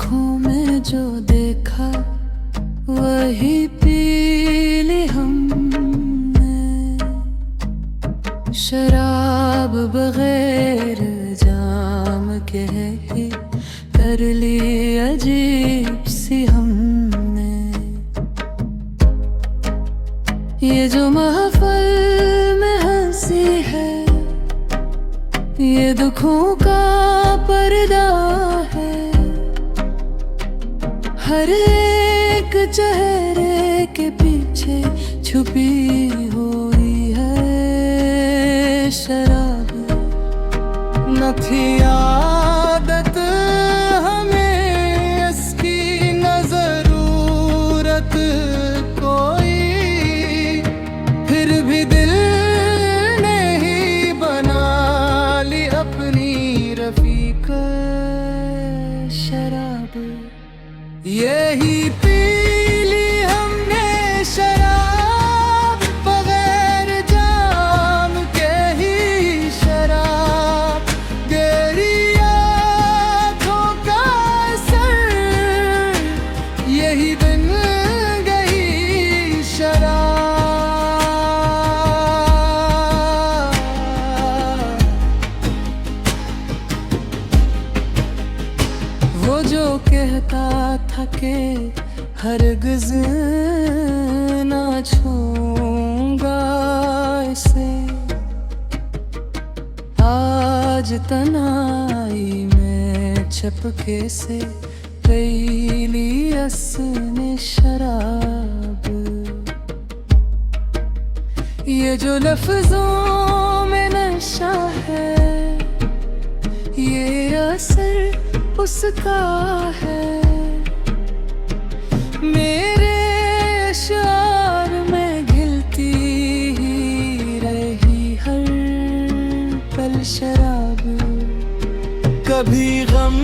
आँखों में जो देखा वही पी ली हमने। शराब बगैर जाम के ही कर ली अजीब सी हमने। ये जो महफिल में हंसी है ये दुखों का पर्दा है। हर एक चेहरे के पीछे छुपी हुई है शराब। न थी आदत हमें इसकी न जरूरत कोई, फिर भी दिल ने ही बना ली अपनी रफीक शराब। यही पी ली हमने शराब बगैर जाम के ही शराब। गहरी आँखों का असर यही बन गई शराब। वो जो कहता था कि हरगिज़ ना छूंगा इसे, आज तन्हाई में चपके से पी ली असने शराब। ये जो लफ्जों में नशा है ये असर उसका है। मेरे अशार में घिलती ही रही हर पल शराब। कभी गम